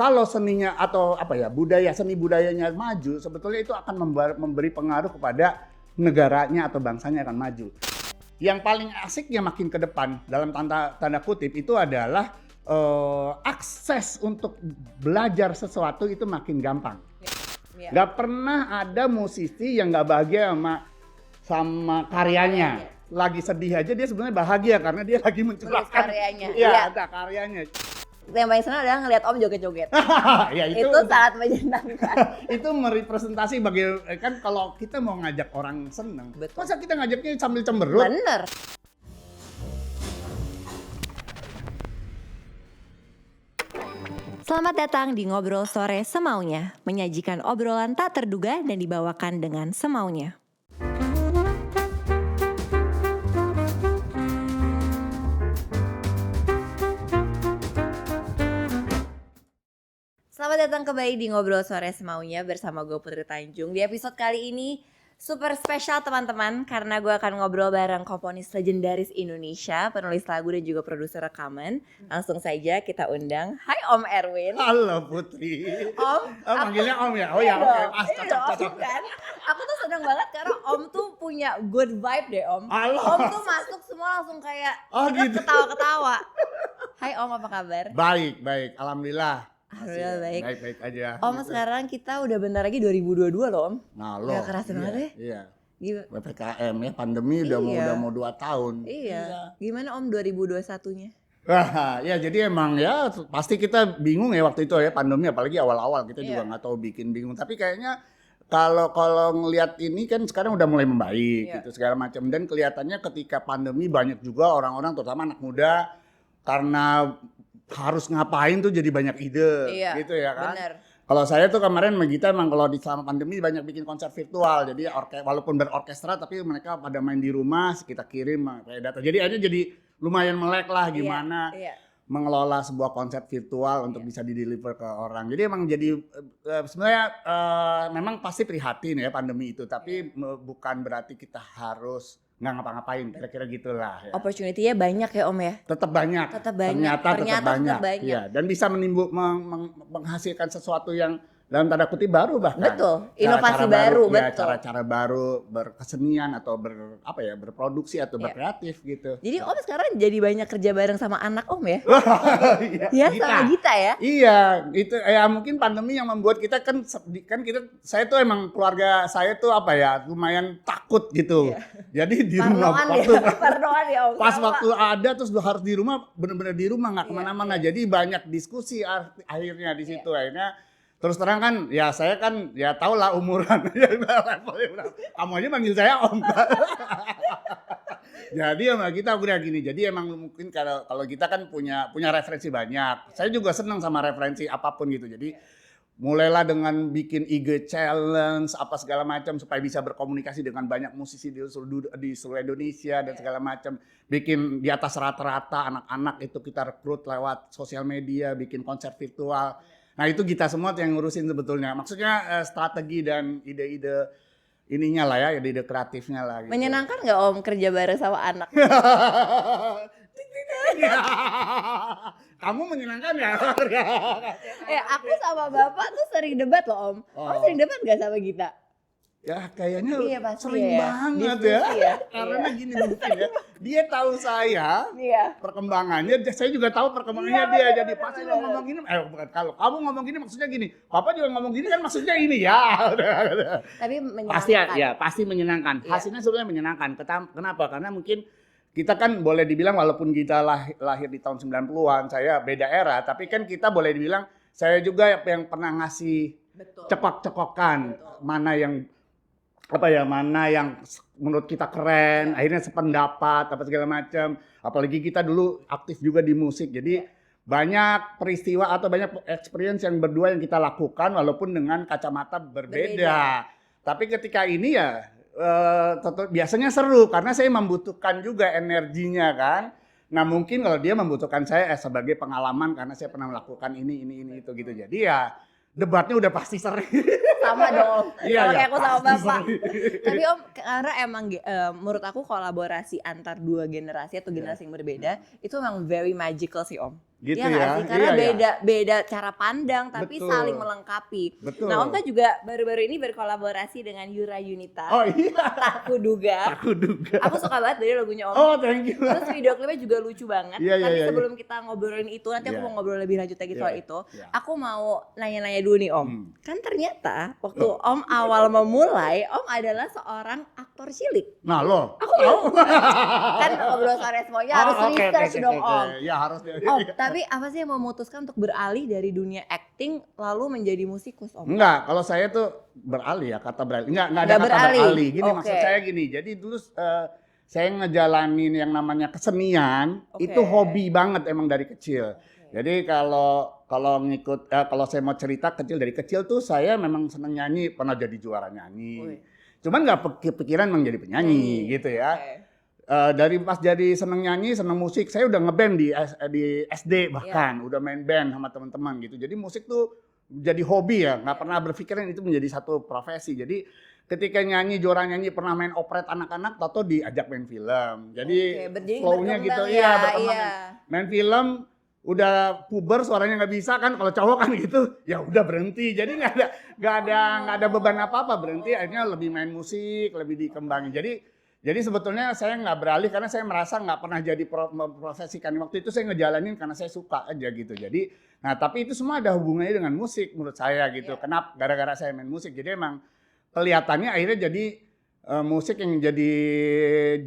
kalau seninya atau seni budayanya maju, sebetulnya itu akan memberi pengaruh kepada negaranya atau bangsanya akan maju. Yang paling asiknya makin ke depan dalam tanda kutip itu adalah akses untuk belajar sesuatu itu makin gampang. Gak pernah ada musisi yang gak bahagia sama karyanya. Lagi sedih aja dia sebenarnya bahagia karena dia lagi mencurahkan karyanya. Iya, karyanya. Yang paling senang adalah ngeliat Om joget-joget. Ya, itu sangat menyenangkan. Itu merepresentasi kan kalau kita mau ngajak orang seneng, masa kita ngajaknya sambil cemberut? Bener. Selamat datang di Ngobrol Sore Semaunya, menyajikan obrolan tak terduga dan dibawakan dengan semaunya. Selamat datang kembali di Ngobrol Sore Semaunya bersama gue Putri Tanjung. Di episode kali ini super spesial teman-teman, karena gue akan ngobrol bareng komponis legendaris Indonesia, penulis lagu dan juga produser rekaman. Langsung saja kita undang, hai Om Erwin. Halo Putri. Om, manggilnya Om ya? Oh ya, oke. Cocok. Kan? Aku tuh seneng banget karena Om tuh punya good vibe deh Om. Halo. Om tuh masuk semua langsung kayak gitu. ketawa-ketawa. Hai Om, apa kabar? Baik. Alhamdulillah. Alhamdulillah baik. Baik aja. Om gitu. Sekarang kita udah bentar lagi 2022 loh Om. Nah lo. Gak kerasa banget ya? Iya. Gimana? PPKM ya, pandemi udah mau 2 tahun. Iya. Gimana Om 2021-nya? Wah, ya jadi emang ya pasti kita bingung ya waktu itu ya pandemi, apalagi awal-awal kita juga nggak tahu bikin bingung. Tapi kayaknya kalau ngelihat ini kan sekarang udah mulai membaik gitu segala macam, dan kelihatannya ketika pandemi banyak juga orang-orang terutama anak muda karena harus ngapain tuh jadi banyak ide gitu ya kan. Bener. Kalau saya tuh kemarin sama Gita emang kalau di selama pandemi banyak bikin konser virtual. Jadi walaupun berorkestra tapi mereka pada main di rumah, kita kirim kayak data. Jadi aja jadi lumayan melek lah gimana mengelola sebuah konser virtual untuk bisa di-deliver ke orang. Jadi emang jadi sebenarnya memang pasti prihatin ya pandemi itu, tapi bukan berarti kita harus nggak ngapa-ngapain, kira-kira gitulah ya. Opportunity-nya banyak ya Om ya? Tetap banyak. Ternyata tetap banyak. Iya, dan bisa menghasilkan sesuatu yang dalam tanda kutip baru bahkan. Betul, inovasi baru, betul. Cara-cara baru berkesenian atau berproduksi atau berkreatif gitu. Jadi Om sekarang jadi banyak kerja bareng sama anak Om ya? Iya, sama Gita ya? Iya, itu ya mungkin pandemi yang membuat kita saya tuh emang keluarga saya tuh lumayan takut gitu. Iya. Jadi di rumah pas waktu ada terus harus di rumah, benar-benar di rumah nggak kemana-mana. Jadi banyak diskusi akhirnya di situ akhirnya. Terus terang kan, ya saya kan ya tau lah umuran. Kamu aja manggil saya Om. Jadi sama kita udah gini. Jadi emang mungkin kalau kita kan punya referensi banyak. Saya juga senang sama referensi apapun gitu. Jadi mulailah dengan bikin IG challenge apa segala macam supaya bisa berkomunikasi dengan banyak musisi di seluruh Indonesia dan segala macam. Bikin di atas rata-rata anak-anak itu kita rekrut lewat sosial media, bikin konser virtual. Nah itu kita semua yang ngurusin sebetulnya. Maksudnya strategi dan ide-ide ininya lah ya, ide-ide kreatifnya lah. Gitu. Menyenangkan nggak Om kerja bareng sama anak? Kamu menyenangkan ya? Aku sama Bapak tuh sering debat loh Om. Om sering debat nggak sama Gita? Ya kayaknya sering banget diskusi ya. Karena gini mungkin ya. Dia tahu saya perkembangannya, saya juga tahu perkembangannya dia. Jadi pasti lo ngomong gini, kalau kamu ngomong gini maksudnya gini. Papa juga ngomong gini kan maksudnya ini ya. Tapi menyenangkan. Pasti menyenangkan. Hasilnya sebenarnya menyenangkan. Kenapa? Karena mungkin kita kan boleh dibilang walaupun kita lahir di tahun 90-an, saya beda era. Tapi kan kita boleh dibilang saya juga yang pernah ngasih cekok-cekokan. Mana yang menurut kita keren, akhirnya sependapat apa segala macam. Apalagi kita dulu aktif juga di musik, jadi banyak peristiwa atau banyak experience yang berdua yang kita lakukan walaupun dengan kacamata berbeda. Tapi ketika ini ya biasanya seru karena saya membutuhkan juga energinya kan. Nah mungkin kalau dia membutuhkan saya sebagai pengalaman karena saya pernah melakukan ini itu gitu. Jadi ya debatnya udah pasti sering. Sama dong, kayak aku sama Bapak. Tapi Om, karena emang menurut aku kolaborasi antar dua generasi atau generasi yang berbeda itu emang very magical sih Om. Gitu Iya nggak ya. sih? Karena Iya ya. beda cara pandang tapi Betul. saling melengkapi. Betul. Nah, Om kan juga baru-baru ini berkolaborasi dengan Yura Yunita. Oh iya. Tak kuduga. Aku duga. Aku suka banget dari lagunya Om. Oh, thank you. Terus video klipnya juga lucu banget. Iya, iya, Tapi iya, sebelum kita ngobrolin itu, nanti aku Iya. mau ngobrol lebih lanjut lagi soal Iya, itu. iya. Aku mau nanya-nanya dulu nih Om. Kan ternyata waktu Loh. Om awal memulai, Om adalah seorang aktor cilik. Nah, lo. Aku belum. Kan ngobrol sore semuanya harus research dong Om. Ya harus. Om, tapi apa sih yang memutuskan untuk beralih dari dunia acting lalu menjadi musikus Om? Enggak, kalau saya tuh beralih ya, kata beralih. Enggak ada Nggak kata beralih. beralih. Gini Oke. maksud saya gini. Jadi dulu saya ngejalanin yang namanya kesenian Oke. itu hobi banget emang dari kecil. Jadi kalau ngikut kalau saya mau cerita dari kecil tuh saya memang seneng nyanyi, pernah jadi juara nyanyi. Wih. Cuman nggak kepikiran emang jadi penyanyi gitu ya. Oke. Dari pas jadi seneng nyanyi, seneng musik, saya udah ngeband di SD bahkan, udah main band sama teman-teman gitu. Jadi musik tuh jadi hobi ya, nggak pernah berpikiran itu menjadi satu profesi. Jadi ketika nyanyi, juara nyanyi, pernah main operet anak-anak, tato diajak main film. Jadi Jadi flow-nya berkembang gitu, ya, iya berkembang. iya. Main film, udah puber suaranya nggak bisa kan, kalau cowok kan gitu, ya udah berhenti. Jadi nggak ada beban apa-apa, berhenti. Akhirnya lebih main musik, lebih dikembangin. Jadi sebetulnya saya nggak beralih karena saya merasa nggak pernah jadi memprofesikan. Waktu itu saya ngejalanin karena saya suka aja gitu. Jadi, nah tapi itu semua ada hubungannya dengan musik menurut saya gitu. Iya. Kenapa? Gara-gara saya main musik. Jadi emang kelihatannya akhirnya jadi musik yang jadi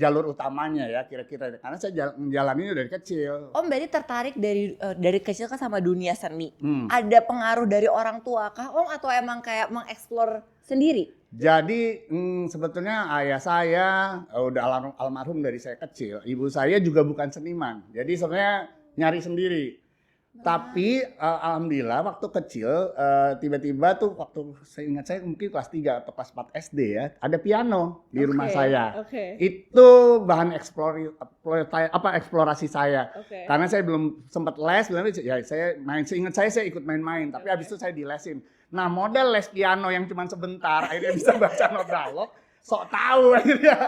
jalur utamanya ya kira-kira. Karena saya ngejalaninnya dari kecil. Om berarti tertarik dari kecil kan sama dunia seni. Hmm. Ada pengaruh dari orang tua kah Om atau emang kayak mengeksplor sendiri? Jadi sebetulnya ayah saya udah almarhum dari saya kecil. Ibu saya juga bukan seniman. Jadi sebenarnya nyari sendiri. Tapi alhamdulillah waktu kecil tiba-tiba tuh waktu saya ingat saya mungkin kelas 3 atau kelas 4 SD ya, ada piano di rumah saya. Oke. Itu bahan eksplorasi saya. Oke. Karena saya belum sempat les, ya saya main. Seingat saya ikut main-main, tapi habis itu saya dilesin. Nah, model les piano yang cuma sebentar, akhirnya bisa baca not dialog, sok tahu akhirnya.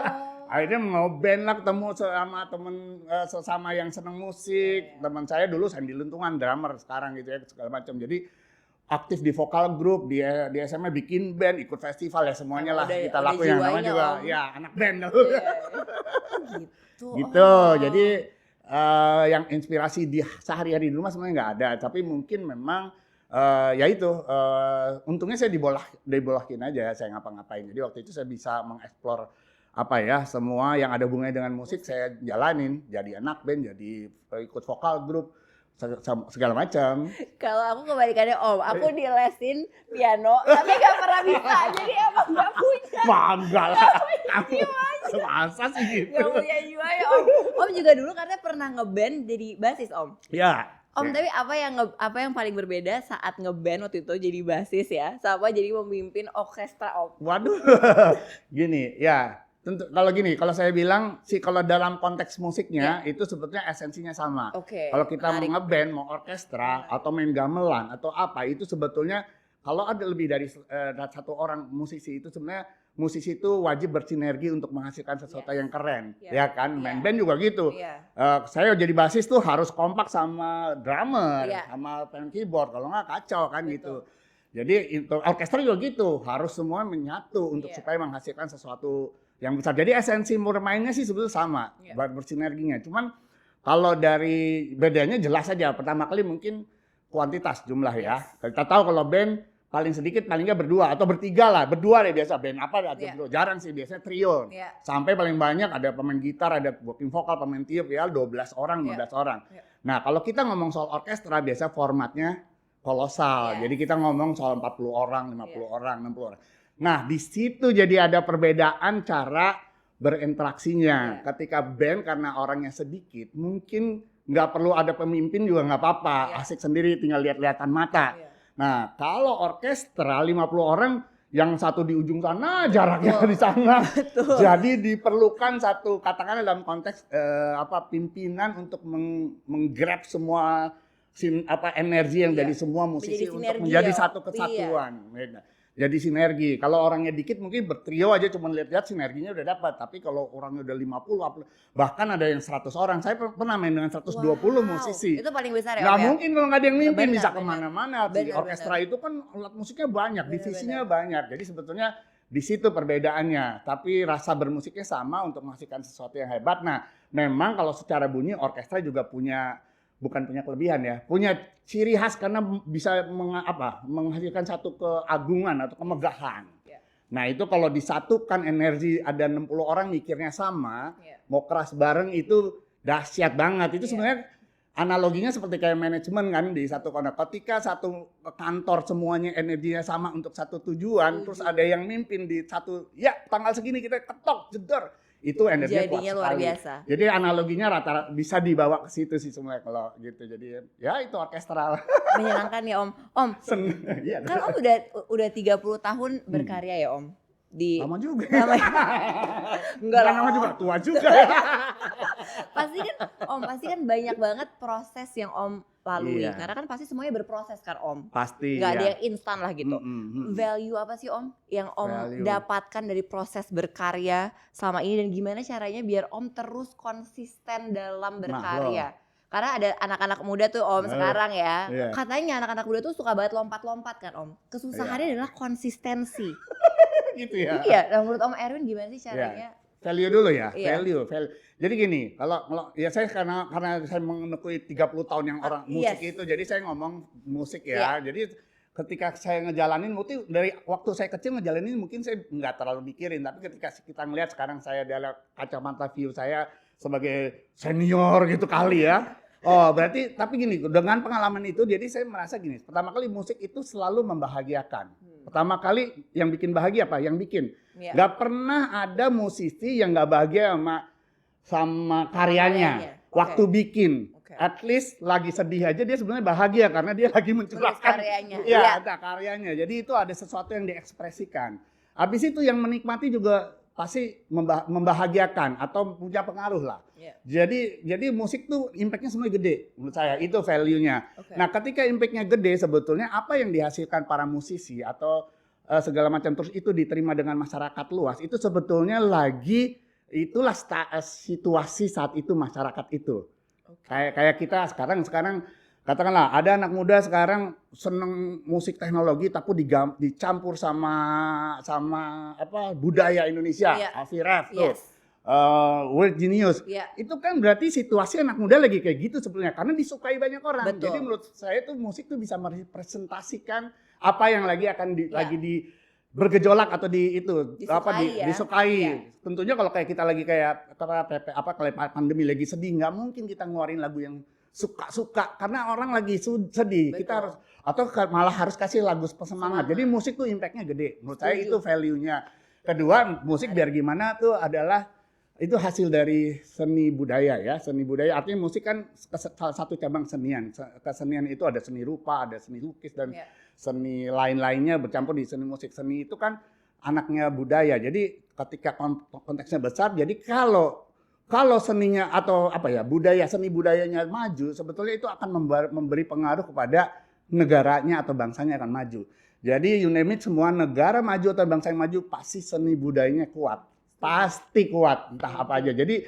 Akhirnya ngeband lah, ketemu sama temen sesama yang seneng musik. Teman saya dulu Sandy Luntungan, drummer sekarang gitu ya, segala macam. Jadi aktif di vokal group, di SMA bikin band, ikut festival ya semuanya lah kita lakuin. Yang namanya juga Om. ya anak band. Iya. Gitu. Gitu. Oh. Jadi yang inspirasi di sehari-hari di rumah sebenarnya nggak ada, tapi mungkin memang ya itu untungnya saya dibolakin aja, saya ngapa-ngapain. Jadi waktu itu saya bisa mengeksplor apa ya semua yang ada hubungannya dengan musik saya jalanin, jadi anak band, jadi ikut vokal grup segala macam. Kalau aku kebalikannya Om, aku dilesin piano tapi gak pernah bisa, jadi emang gak punya. Enggak lah. Masa sih gitu? Gak punya jiwanya Om. Om juga dulu katanya pernah ngeband jadi basis Om. Ya. Om, tapi apa yang paling berbeda saat ngeband waktu itu jadi basis ya, sama jadi memimpin orkestra Om? Waduh. Gini, ya. Tentu kalau saya bilang sih kalau dalam konteks musiknya itu sebetulnya esensinya sama. Oke. Kalau kita menarik. mau ngeband, mau orkestra atau main gamelan atau apa itu sebetulnya kalau ada lebih dari satu orang musisi itu sebenarnya musisi itu wajib bersinergi untuk menghasilkan sesuatu yang keren, ya kan? Main band juga gitu. Saya jadi basis tuh harus kompak sama drummer, sama pen keyboard, kalau nggak kacau kan gitu. Jadi orkestra juga gitu, harus semua menyatu untuk supaya menghasilkan sesuatu yang besar. Jadi esensi bermainnya sih sebetulnya sama, bersinerginya. Cuman kalau dari bedanya jelas aja. Pertama kali mungkin kuantitas jumlah ya. Kita tahu kalau band paling sedikit paling nggak berdua atau bertiga lah. Berdua deh biasa band apa berdua. Jarang sih biasanya trio. Sampai paling banyak ada pemain gitar, ada backing vokal, pemain tiup ya 12 orang, 15 orang. Nah, kalau kita ngomong soal orkestra biasa formatnya kolosal. Jadi kita ngomong soal 40 orang, 50 orang, 60 orang. Nah, di situ jadi ada perbedaan cara berinteraksinya. Ketika band karena orangnya sedikit, mungkin nggak perlu ada pemimpin juga nggak apa-apa. Asik sendiri tinggal lihat-lihatan mata. Nah, kalau orkestra 50 orang, yang satu di ujung sana, jaraknya di sana. Jadi diperlukan satu, katakanlah dalam konteks pimpinan untuk menggrab semua energi yang dari semua musisi untuk menjadi satu kesatuan. jadi sinergi. Kalau orangnya dikit mungkin bertrio aja cuma lihat-lihat sinerginya udah dapat. Tapi kalau orangnya udah 50, bahkan ada yang 100 orang. Saya pernah main dengan 120 musisi. Itu paling besar ya Nggak Om ya? mungkin kalau nggak ada yang mimpin, Benar, bisa benar. kemana-mana. Di Benar, orkestra itu kan alat musiknya banyak, Benar, divisinya banyak. Jadi sebetulnya di situ perbedaannya. Tapi rasa bermusiknya sama untuk menghasilkan sesuatu yang hebat. Nah, memang kalau secara bunyi orkestra juga bukan punya kelebihan ya, punya ciri khas karena bisa menghasilkan satu keagungan atau kemegahan. Ya. Nah itu kalau disatukan energi ada 60 orang mikirnya sama, Ya. mau keras bareng itu dahsyat banget. Itu Ya. sebenarnya analoginya seperti kayak manajemen kan di satu kantor. Ketika satu kantor semuanya energinya sama untuk satu tujuan, terus ada yang mimpin di satu, ya tanggal segini kita ketok jedor. Itu energinya kuat Jadinya luar sekali. biasa. Jadi analoginya rata-rata bisa dibawa ke situ sih semua kalau gitu. Jadi ya itu orkestral. Menyenangkan ya Om. Om, Iya. kan Om udah 30 tahun berkarya ya Om. Di Lama juga. Lama ya? Enggak lah. Lama juga, tua juga. pasti kan banyak banget proses yang Om lalui. Iya. Karena kan pasti semuanya berproses kan Om. Pasti. Nggak ada ya. yang instan lah gitu. Value apa sih Om yang Om Value. dapatkan dari proses berkarya selama ini dan gimana caranya biar Om terus konsisten dalam berkarya? Karena ada anak-anak muda tuh Om sekarang ya. Iya. Katanya anak-anak muda tuh suka banget lompat-lompat kan Om. Kesusahannya adalah konsistensi. Gitu ya. Iya, nah menurut Om Erwin gimana sih caranya? Value dulu ya, Iya. value. Jadi gini, kalau ya saya karena saya menekuni 30 tahun yang orang musik Yes. itu, jadi saya ngomong musik Iya. ya. Jadi ketika saya ngejalanin mungkin dari waktu saya kecil ngejalanin mungkin saya nggak terlalu mikirin, tapi ketika kita ngelihat sekarang saya dalam kacamata view saya sebagai senior gitu kali ya. Oh berarti tapi gini, dengan pengalaman itu jadi saya merasa gini, pertama kali musik itu selalu membahagiakan. Pertama kali yang bikin bahagia apa? Yang bikin. Iya. Gak pernah ada musisi yang gak bahagia sama karyanya. Karyanya. Waktu bikin. Oke. At least lagi sedih aja dia sebenarnya bahagia karena dia lagi mencurahkan karyanya. Iya, Iya. ada karyanya. Jadi itu ada sesuatu yang diekspresikan. Habis itu yang menikmati juga pasti membahagiakan atau punya pengaruh lah. Iya. Jadi musik tuh impactnya semuanya gede menurut saya, itu value-nya. Oke. Nah ketika impactnya gede sebetulnya apa yang dihasilkan para musisi atau segala macam terus itu diterima dengan masyarakat luas itu sebetulnya itulah situasi saat itu masyarakat itu. Kayak kita sekarang katakanlah ada anak muda sekarang seneng musik teknologi tapi dicampur sama budaya Indonesia, Iya. Aviraf tuh. Yes. World Genius. Iya. Itu kan berarti situasi anak muda lagi kayak gitu sebetulnya karena disukai banyak orang. Betul. Jadi menurut saya tuh musik tuh bisa merepresentasikan apa yang lagi bergejolak atau disukai. Iya. Tentunya kalau kayak kita lagi kayak pandemi lagi sedih nggak mungkin kita ngeluarin lagu yang suka karena orang lagi sedih. Betul. Kita harus malah harus kasih lagu semangat. Jadi musik tuh impactnya gede. Menurut saya itu value-nya. Kedua, musik biar gimana tuh adalah itu hasil dari seni budaya ya. Seni budaya artinya musik kan salah satu cabang senian. Kesenian itu ada seni rupa, ada seni lukis dan seni lain-lainnya bercampur di seni musik. Seni itu kan anaknya budaya. Jadi ketika konteksnya besar, jadi kalau seninya atau seni budayanya maju, sebetulnya itu akan memberi pengaruh kepada negaranya atau bangsanya akan maju. Jadi you name it, semua negara maju atau bangsa yang maju pasti seni budayanya kuat. Pasti kuat, entah apa aja. Jadi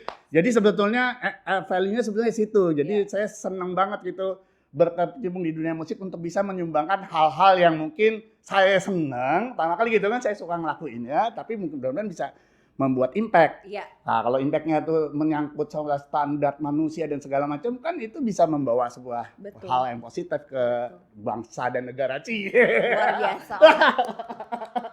sebetulnya value-nya sebetulnya situ. Jadi saya senang banget gitu berkecimpung di dunia musik untuk bisa menyumbangkan hal-hal yang mungkin saya senang. Pertama kali gitu kan saya suka ngelakuinnya, tapi mungkin mudah-mudahan bisa membuat impact. Iya. Nah, kalau impactnya tuh menyangkut sama standar manusia dan segala macam kan itu bisa membawa sebuah hal yang positif ke bangsa dan negara. Luar biasa.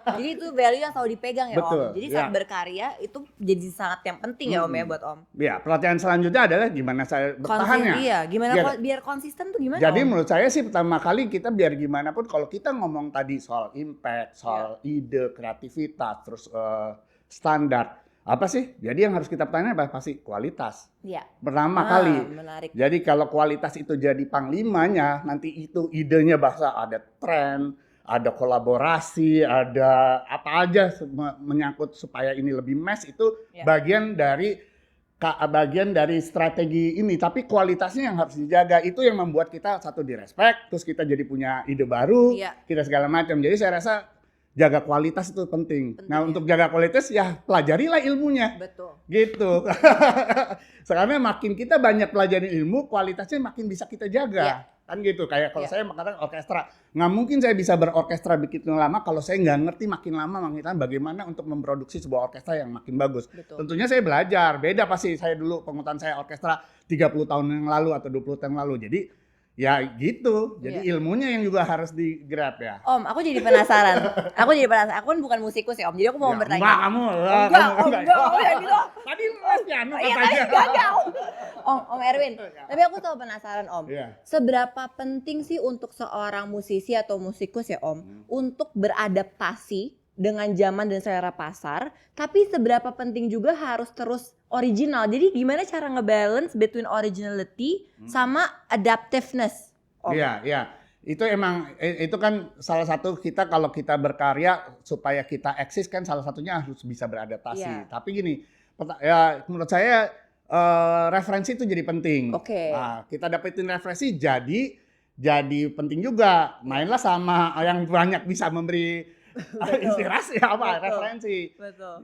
Jadi itu value yang selalu dipegang ya Betul, Om. Jadi saat berkarya itu jadi sangat yang penting ya Om ya buat Om. Ya, pelatihan selanjutnya adalah gimana saya bertahannya. Iya, gimana Biar- biar konsisten tuh gimana Jadi Om? menurut saya sih pertama kali kita biar gimana pun kalau kita ngomong tadi soal impact, soal ide, kreativitas, terus standar. Apa sih? Jadi yang harus kita pertanyakan apa? Pasti kualitas. Iya. Pertama kali. Menarik. Jadi kalau kualitas itu jadi panglimanya, nanti itu idenya bahasa ada tren, ada kolaborasi, ada apa aja menyangkut supaya ini lebih mass itu bagian dari strategi ini. Tapi kualitasnya yang harus dijaga itu yang membuat kita satu direspek, terus kita jadi punya ide baru, kita segala macam. Jadi saya rasa jaga kualitas itu penting. Penting Nah, ya. untuk jaga kualitas ya pelajarilah ilmunya. Betul. Gitu. Sekarang makin kita banyak pelajarin ilmu, kualitasnya makin bisa kita jaga. Iya. Kan gitu. Kayak kalau Iya. saya mengatakan orkestra, nggak mungkin saya bisa berorkestra begitu lama kalau saya nggak ngerti makin lama bagaimana untuk memproduksi sebuah orkestra yang makin bagus. Betul. Tentunya saya belajar. Beda pasti saya dulu pengutan saya orkestra 30 tahun yang lalu atau 20 tahun yang lalu. Jadi ya gitu. Jadi Iya. ilmunya yang juga harus di-grab ya. Om, aku jadi penasaran. Aku kan bukan musikus ya Om, jadi aku mau Ya, bertanya. enggak kamu. Enggak, Om ya gitu. Tadi les piano Iya, katanya. gagal. Om Erwin, tapi aku tahu penasaran Om. Iya. Seberapa penting sih untuk seorang musisi atau musikus ya Om untuk beradaptasi dengan zaman dan selera pasar, tapi seberapa penting juga harus terus original. Jadi gimana cara ngebalance between originality sama adaptiveness? Om. Iya, iya. Itu emang itu kan salah satu kita kalau kita berkarya supaya kita eksis kan salah satunya harus bisa beradaptasi. Iya. Tapi gini, ya menurut saya referensi itu jadi penting. Oke. Nah, kita dapetin referensi jadi penting juga. Mainlah sama yang banyak bisa memberi inspirasi apa Betul. referensi. Betul.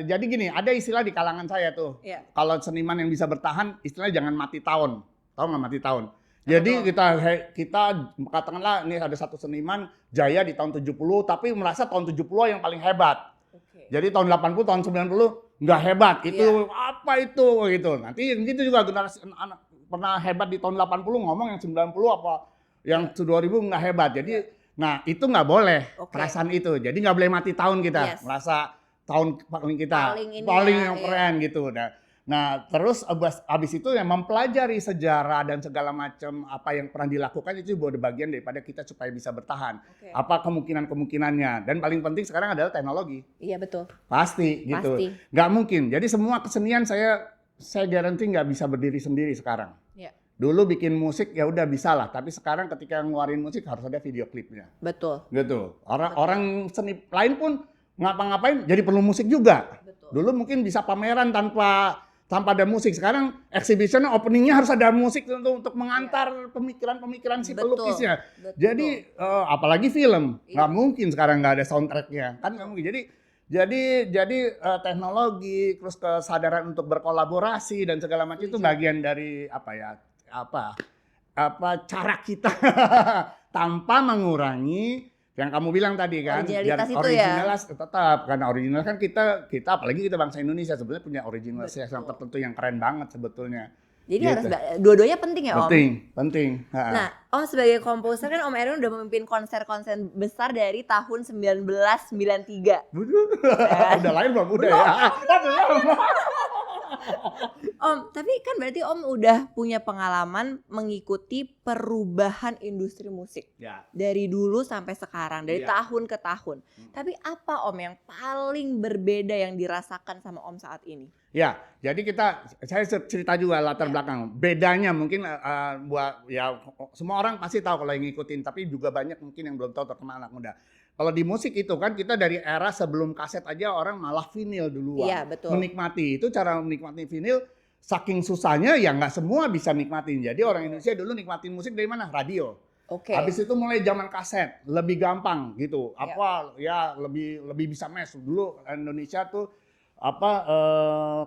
Jadi gini, ada istilah di kalangan saya tuh. Iya. Kalau seniman yang bisa bertahan, istilahnya jangan mati tahun. Tahu nggak mati tahun? Jadi kita katakanlah ini ada satu seniman jaya di tahun 70 tapi merasa tahun 70 yang paling hebat. Oke. Jadi tahun 80, tahun 90 nggak hebat. Itu apa itu gitu. Nanti gitu juga generasi anak pernah hebat di tahun 80 ngomong yang 90 apa yang 2000 nggak hebat. Jadi nah itu nggak boleh perasaan itu. Jadi nggak boleh mati tahun kita. Yes. Merasa tahun paling kita Paling ini yang keren gitu. Nah, terus abis itu yang mempelajari sejarah dan segala macam apa yang pernah dilakukan itu juga bagian daripada kita supaya bisa bertahan. Oke. Apa kemungkinan-kemungkinannya. Dan paling penting sekarang adalah teknologi. Iya betul. Pasti gitu. Pasti. Nggak mungkin. Jadi semua kesenian saya garanti nggak bisa berdiri sendiri sekarang. Iya. Dulu bikin musik ya udah bisa lah. Tapi sekarang ketika ngeluarin musik harus ada video klipnya. Betul. Gitu. Orang seni lain pun ngapa-ngapain jadi perlu musik juga. Betul. Dulu mungkin bisa pameran tanpa ada musik. Sekarang exhibition openingnya harus ada musik untuk mengantar pemikiran-pemikiran si Betul. pelukisnya. Betul. Jadi apalagi film Iya. nggak mungkin sekarang nggak ada soundtracknya kan nggak mungkin. Jadi teknologi terus kesadaran untuk berkolaborasi dan segala macam itu bagian dari cara kita tanpa mengurangi yang kamu bilang tadi kan, Originalitas itu ya. originalitas tetap karena original kan kita apalagi kita bangsa Indonesia sebenarnya punya originalitas yang tertentu yang keren banget sebetulnya. Jadi Gitu. harus dua-duanya penting ya Om. Penting. Nah, Om sebagai komposer kan Om Erwin udah memimpin konser-konser besar dari tahun 1993. Udah lahir belum? Udah ya. Om, tapi kan berarti Om udah punya pengalaman mengikuti perubahan industri musik. Ya. Dari dulu sampai sekarang, dari Iya. tahun ke tahun. Tapi apa Om yang paling berbeda yang dirasakan sama Om saat ini? Ya, jadi saya cerita juga latar belakang. Bedanya mungkin buat ya semua orang pasti tahu kalau yang ngikutin, tapi juga banyak mungkin yang belum tahu terutama anak muda. Kalau di musik itu kan kita dari era sebelum kaset aja orang malah vinil duluan. Iya, betul. Menikmati itu cara menikmati vinil saking susahnya ya nggak semua bisa nikmatin. Jadi orang Indonesia dulu nikmatin musik dari mana? Radio. Oke. Habis itu mulai zaman kaset, lebih gampang gitu. Lebih bisa mass. Dulu Indonesia tuh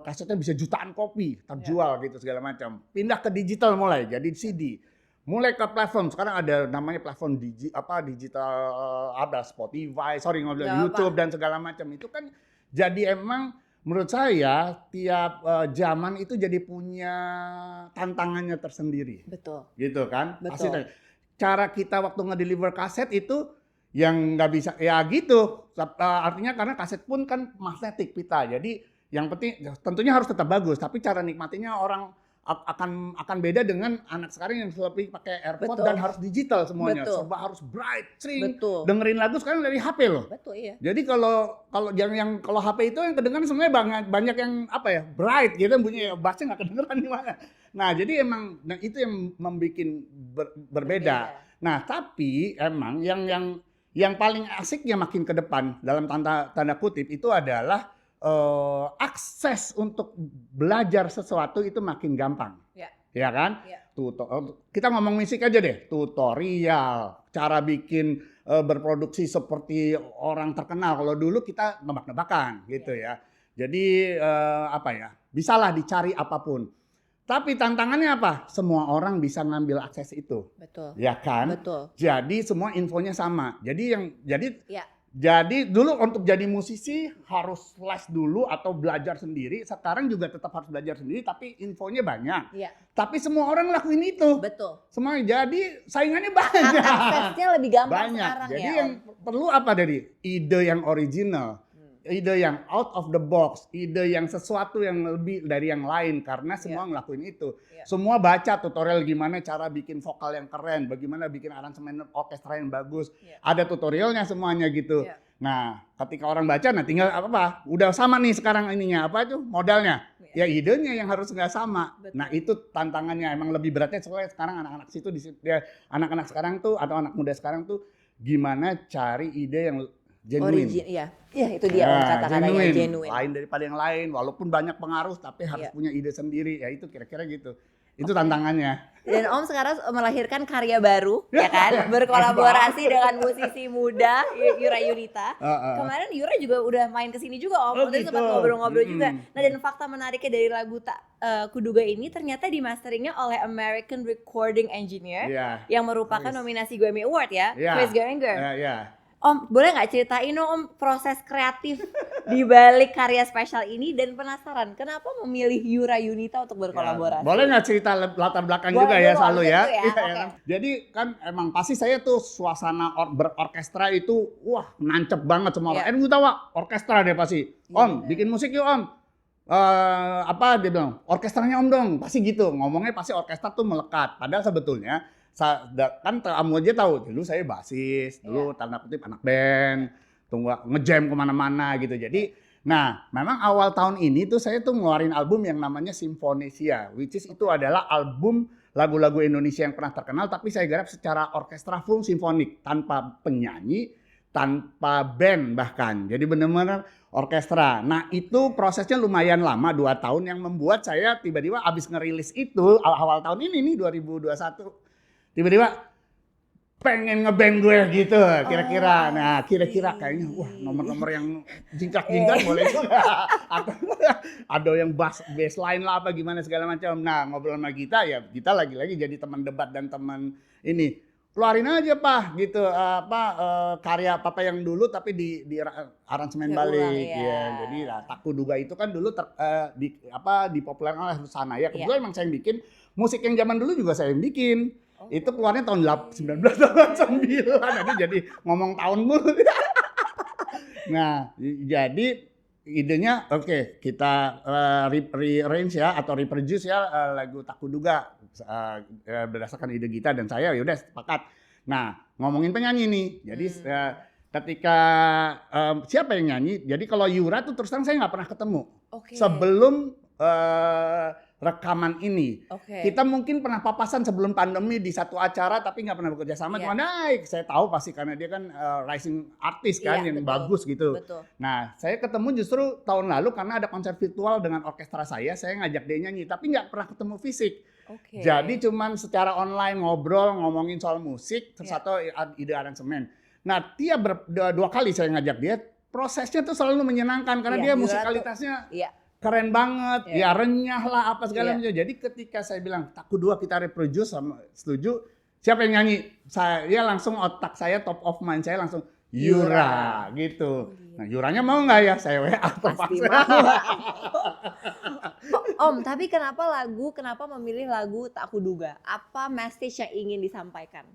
kasetnya bisa jutaan kopi terjual gitu segala macam. Pindah ke digital mulai jadi CD. Mulai ke platform, sekarang ada namanya platform digital, ada Spotify, YouTube dan segala macam. Itu kan jadi emang menurut saya tiap zaman itu jadi punya tantangannya tersendiri. Betul. Gitu kan? Betul. Pasti cara kita waktu ngedeliver kaset itu yang nggak bisa ya gitu. Artinya karena kaset pun kan magnetik pita. Jadi yang penting tentunya harus tetap bagus, tapi cara nikmatinya orang akan beda dengan anak sekarang yang lebih pakai AirPod Betul. dan harus digital semuanya. Betul. Serba harus bright, sering Betul. dengerin lagu sekarang dari HP loh. Betul, iya. Jadi kalau HP itu yang kedengaran sebenarnya banyak yang bright gitu bunyinya, bassnya nggak kedengeran gimana. Nah, jadi emang itu yang membuat berbeda. Nah, tapi emang yang paling asiknya makin ke depan dalam tanda kutip itu adalah akses untuk belajar sesuatu itu makin gampang. Ya kan? Ya. Kita ngomong musik aja deh, tutorial, cara bikin berproduksi seperti orang terkenal. Kalau dulu kita nebak-nebakan gitu ya. Jadi apa ya, bisalah dicari apapun. Tapi tantangannya apa? Semua orang bisa ngambil akses itu. Betul. Ya kan? Betul. Jadi semua infonya sama. Jadi Ya. dulu untuk jadi musisi harus les dulu atau belajar sendiri. Sekarang juga tetap harus belajar sendiri tapi infonya banyak. Iya. Tapi semua orang lakuin itu. Betul. Semua jadi saingannya banyak. Aksesnya lebih gampang Banyak. sekarang Jadi ya. yang perlu apa dari ide yang original. Ide yang out of the box, ide yang sesuatu yang lebih dari yang lain karena semua ngelakuin itu. Semua baca tutorial gimana cara bikin vokal yang keren, bagaimana bikin aransemen orkestra yang bagus. Ada tutorialnya semuanya gitu. Nah, ketika orang baca, nah tinggal apa? Udah sama nih sekarang ininya apa itu modalnya. Ya idenya yang harus nggak sama. Betul. Nah itu tantangannya emang lebih beratnya soalnya sekarang anak-anak situ anak-anak sekarang tuh atau anak muda sekarang tuh gimana cari ide yang genuine. Iya itu dia kata-katanya genuine. Lain daripada yang lain, walaupun banyak pengaruh tapi harus punya ide sendiri. Ya itu kira-kira gitu. Itu tantangannya. Dan Om sekarang melahirkan karya baru, ya kan? Berkolaborasi dengan musisi muda Yura Yunita. Kemarin Yura juga udah main kesini juga Om. Tadi sempat ngobrol-ngobrol juga. Nah dan fakta menariknya dari lagu Tak Kuduga ini ternyata dimasteringnya oleh American Recording Engineer yang merupakan nominasi Grammy Award ya, Chris Geringer. Om, boleh nggak ceritain dong Om proses kreatif di balik karya spesial ini dan penasaran kenapa memilih Yura Yunita untuk berkolaborasi? Boleh nggak cerita latar belakang Boleh juga ya dulu, selalu ya? Iya, kan? Jadi kan emang pasti saya tuh suasana berorkestra itu wah nancep banget semua orang. Gue tahu orkestra deh pasti. Om, bikin musik yuk Om. Apa dia bilang? Orkestranya Om dong. Pasti gitu. Ngomongnya pasti orkestra tuh melekat. Padahal sebetulnya kan kamu aja tahu dulu saya basis, dulu tanda kutip anak band, ngejam kemana-mana gitu. Jadi, nah memang awal tahun ini tuh saya tuh ngeluarin album yang namanya Simfonesia, which is itu adalah album lagu-lagu Indonesia yang pernah terkenal, tapi saya garap secara orkestra full simfonik, tanpa penyanyi, tanpa band bahkan. Jadi benar-benar orkestra. Nah itu prosesnya lumayan lama, 2 tahun yang membuat saya tiba-tiba abis ngerilis itu awal tahun ini nih 2021. Tiba-tiba pengen ngeband gue gitu kira-kira. Nah kira-kira kayaknya wah nomor-nomor yang jingkrak-jingkrak boleh juga. Atau ada yang bassline lah apa gimana segala macam. Nah ngobrol sama kita lagi-lagi jadi teman debat dan teman ini. Keluarin aja Pak gitu karya apa yang dulu tapi di aransemen balik ya. Jadi Tak Kuduga itu kan dulu dipopulerkan oleh Rusanaya. Kebetulan emang saya yang bikin musik yang zaman dulu juga saya yang bikin. Itu keluarnya tahun 1989. Nanti jadi ngomong tahun mulu. Nah, jadi idenya kita rearrange ya atau reproduce ya lagu Tak Kuduga berdasarkan ide kita dan saya yaudah sepakat. Nah, ngomongin penyanyi nih. Jadi ketika siapa yang nyanyi? Jadi kalau Yura tuh terus terang saya nggak pernah ketemu. Sebelum rekaman ini. Kita mungkin pernah papasan sebelum pandemi di satu acara tapi nggak pernah bekerja sama. Cuma saya tahu pasti karena dia kan rising artist kan yang bagus gitu. Nah saya ketemu justru tahun lalu karena ada konser virtual dengan orkestra saya ngajak dia nyanyi tapi nggak pernah ketemu fisik. Jadi cuman secara online ngobrol ngomongin soal musik terus atau ide aransemen. Nah dia 2 kali saya ngajak dia, prosesnya tuh selalu menyenangkan karena dia musikalitasnya keren banget, ya renyah lah apa segala macam. Jadi ketika saya bilang Tak Kuduga kita reproduce sama setuju, siapa yang nyanyi? Saya langsung otak saya top of mind saya langsung Yura gitu. Nah Yuranya mau nggak ya? Saya WA pasti mau. Om, tapi kenapa memilih lagu Tak Kuduga? Apa message yang ingin disampaikan?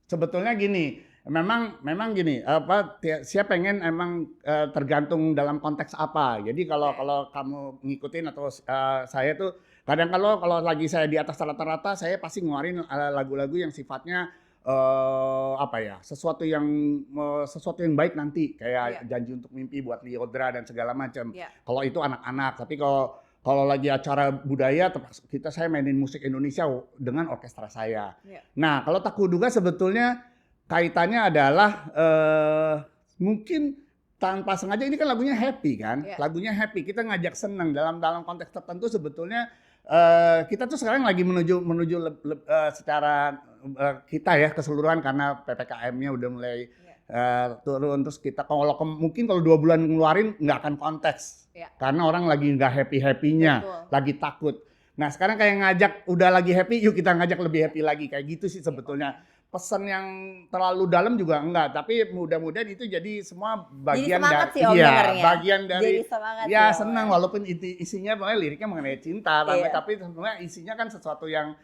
Sebetulnya gini, memang gini, siapa pengen emang tergantung dalam konteks apa. Jadi kalau kamu ngikutin atau saya tuh kadang kalau lagi saya di atas rata-rata saya pasti ngeluarin lagu-lagu yang sifatnya sesuatu yang baik nanti kayak Janji Untuk Mimpi buat Lyodra dan segala macam. Kalau itu anak-anak, tapi kalau lagi acara budaya saya mainin musik Indonesia dengan orkestra saya. Nah, kalau Tak Kuduga sebetulnya kaitannya adalah mungkin tanpa sengaja ini kan lagunya happy kan, lagunya happy kita ngajak senang dalam konteks tertentu sebetulnya kita tuh sekarang lagi menuju secara kita ya keseluruhan karena PPKM-nya udah mulai turun, terus kita mungkin kalau 2 bulan ngeluarin nggak akan konteks karena orang lagi nggak happy-happynya, lagi takut. Nah sekarang kayak ngajak udah lagi happy, yuk kita ngajak lebih happy lagi, kayak gitu sih sebetulnya. Pesan yang terlalu dalam juga enggak, tapi mudah-mudahan itu jadi semua bagian dari bagian dari senang walaupun isinya pokoknya liriknya mengenai cinta, tapi sebenarnya isinya kan sesuatu yang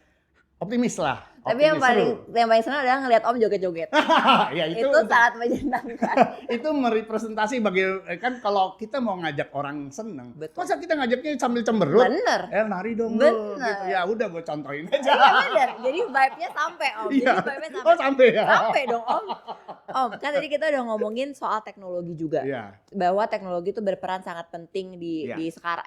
optimis lah. Tapi yang paling senang adalah ngelihat Om joget-joget. Ya, itu sangat menyenangkan. Itu merepresentasi bagi kan kalau kita mau ngajak orang seneng, masa kita ngajaknya sambil cemberut? Bener. Nari dong lu, gitu. Ya udah gue contohin aja. Iya bener. Jadi vibe-nya sampai Om. Oh sampai ya. Sampai dong Om. Om, kan tadi kita udah ngomongin soal teknologi juga. Bahwa teknologi itu berperan sangat penting di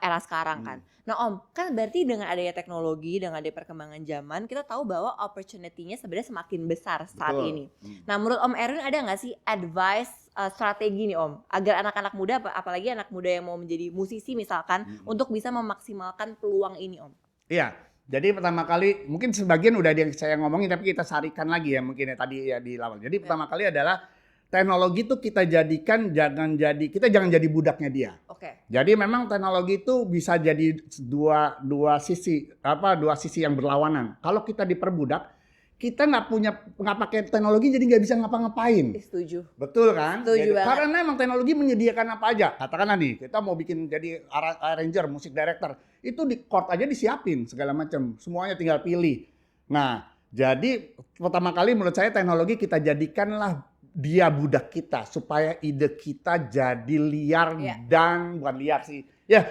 era sekarang kan. Nah Om, kan berarti dengan adanya teknologi, dengan adanya perkembangan zaman, kita tahu bahwa opportunity-nya sebenarnya semakin besar saat ini. Nah menurut Om Erwin ada nggak sih advice strategi nih Om, agar anak-anak muda, apalagi anak muda yang mau menjadi musisi misalkan, untuk bisa memaksimalkan peluang ini Om? Iya, jadi pertama kali, mungkin sebagian udah yang saya ngomongin, tapi kita sarikan lagi ya mungkin ya tadi ya di awal. Jadi pertama kali adalah teknologi itu kita jangan jadi budaknya dia. Jadi memang teknologi itu bisa jadi dua sisi yang berlawanan. Kalau kita diperbudak, kita nggak pakai teknologi jadi nggak bisa ngapa-ngapain. Setuju. Betul kan? Setuju banget. Karena memang teknologi menyediakan apa aja. Katakanlah nih, kita mau bikin jadi arranger, musik director, itu di chord aja disiapin segala macam. Semuanya tinggal pilih. Nah, jadi pertama kali menurut saya teknologi kita jadikanlah dia budak kita supaya ide kita jadi liar dan bukan liar sih. Ya,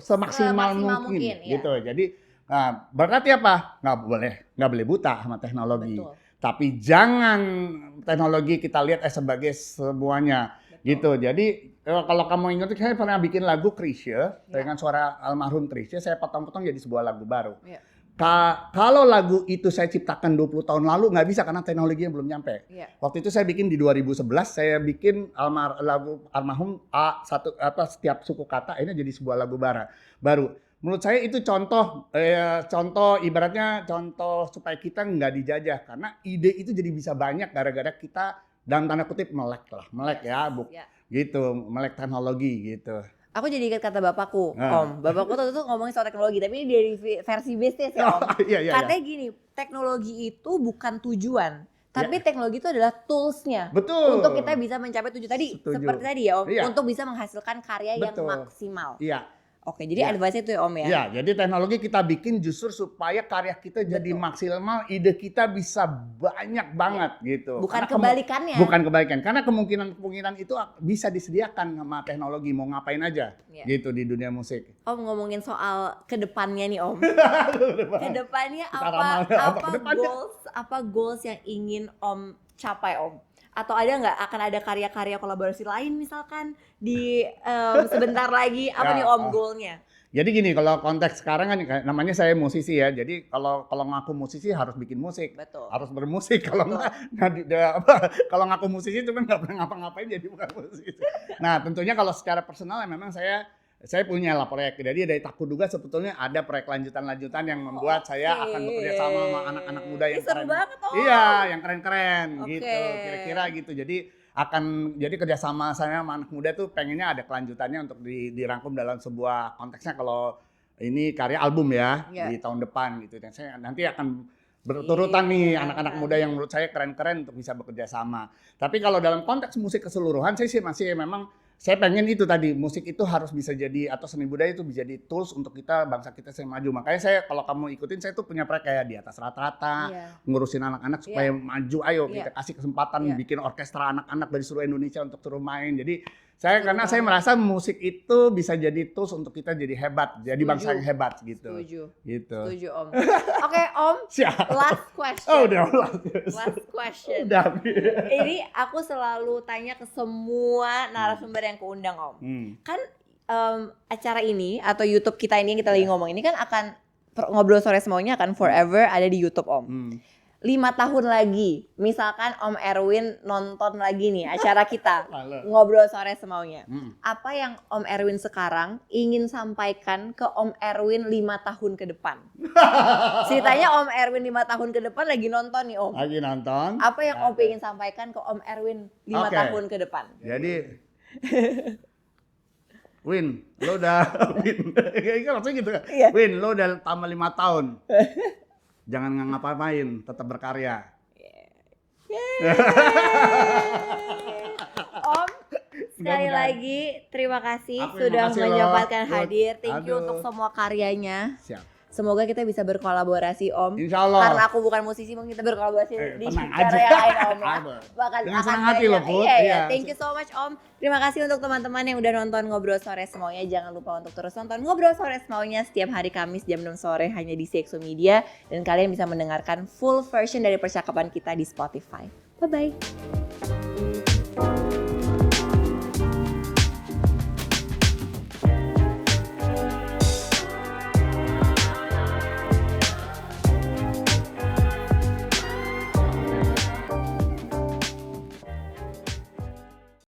semaksimal mungkin gitu. Jadi berarti apa? Nggak boleh buta sama teknologi. Tapi jangan teknologi kita lihat sebagai semuanya. Gitu. Jadi kalau kamu ingat, saya pernah bikin lagu Chrisye dengan suara almarhum Chrisye, saya potong-potong jadi sebuah lagu baru. Kalau lagu itu saya ciptakan 20 tahun lalu nggak bisa karena teknologinya belum nyampe. Waktu itu saya bikin di 2011, saya bikin lagu almarhum setiap suku kata ini jadi sebuah lagu baru. Menurut saya itu contoh ibaratnya contoh supaya kita nggak dijajah karena ide itu jadi bisa banyak gara-gara kita dalam tanda kutip melek gitu, melek teknologi gitu. Aku jadi ingat kata bapakku, Om. Bapakku tuh ngomongin soal teknologi, tapi ini dari versi bisnis ya, Om. Katanya gini, teknologi itu bukan tujuan, tapi teknologi itu adalah tools-nya. Betul. Untuk kita bisa mencapai tujuan tadi, seperti tadi ya, Om. Untuk bisa menghasilkan karya yang maksimal. Oke, jadi advice itu ya Om ya? Iya, jadi teknologi kita bikin justru supaya karya kita jadi maksimal, ide kita bisa banyak banget gitu. Bukan kebalikannya. Bukan kebalikan, karena kemungkinan itu bisa disediakan sama teknologi, mau ngapain aja gitu di dunia musik. Om ngomongin soal kedepannya nih Om. Kedepannya apa goals yang ingin Om capai Om? Atau akan ada karya-karya kolaborasi lain misalkan di sebentar lagi, apa nih Om goalnya? Jadi gini, kalau konteks sekarang kan namanya saya musisi ya, jadi kalau ngaku musisi harus bikin musik, harus bermusik. Kalau kalau ngaku musisi cuma nggak pernah ngapa-ngapain jadi bukan musisi. Nah tentunya kalau secara personal ya memang saya punya lah proyek. Jadi dari Tak Kuduga sebetulnya ada proyek lanjutan yang membuat saya akan bekerja sama anak-anak muda yang seru keren. Banget, Iya, yang keren-keren gitu. Kira-kira gitu. Jadi kerjasama saya sama anak muda tuh pengennya ada kelanjutannya untuk dirangkum dalam sebuah konteksnya kalau ini karya album ya di tahun depan gitu. Dan saya nanti akan berturutan nih anak-anak muda yang menurut saya keren-keren untuk bisa bekerja sama. Tapi kalau dalam konteks musik keseluruhan saya sih masih memang saya pengen itu tadi, musik itu harus bisa jadi, atau seni budaya itu bisa jadi tools untuk bangsa kita maju. Makanya saya, kalau kamu ikutin, saya tuh punya proyek kayak di atas rata-rata, ngurusin anak-anak supaya maju, ayo kita kasih kesempatan bikin orkestra anak-anak dari seluruh Indonesia untuk turun main. Jadi karena saya merasa musik itu bisa jadi tools untuk kita jadi hebat, jadi bangsa yang hebat gitu. Setuju Om. Oke Om, last question. Last question. Ini aku selalu tanya ke semua narasumber yang keundang Om. Kan acara ini atau YouTube kita ini yang kita lagi ngomong ini kan akan ngobrol sore semaunya akan forever ada di YouTube Om. 5 tahun lagi, misalkan Om Erwin nonton lagi nih acara kita, Lalu. ngobrol sore semaunya. Hmm. Apa yang Om Erwin sekarang ingin sampaikan ke Om Erwin 5 tahun ke depan? Ceritanya Om Erwin 5 tahun ke depan lagi nonton nih Om. Lagi nonton. Apa yang Om ingin sampaikan ke Om Erwin 5 Oke. tahun ke depan? Jadi Win, lo udah Win. Kayaknya maksudnya gitu kan. Iya. Win, lo udah tambah 5 tahun. Jangan ngapa-ngapain, tetap berkarya. Om, sekali Mudah-mudahan. lagi terima kasih Aku yang sudah makasih loh, menyempatkan Bud. hadir. Thank you Aduh. untuk semua karyanya. Siap. Semoga kita bisa berkolaborasi Om. Insya Allah. Karena aku bukan musisi, mungkin kita berkolaborasi di tenang cara aja. yang lain Om ya. Aduh. Bahkan Dengan akan senang hati banyak. loh, Put. Iya, iya. Iya. Thank you so much Om. Terima kasih untuk teman-teman yang udah nonton Ngobrol Sore Semaunya. Jangan lupa untuk terus nonton Ngobrol Sore Semaunya setiap hari Kamis jam 6 sore hanya di CXO Media. Dan kalian bisa mendengarkan full version dari percakapan kita di Spotify. Bye-bye.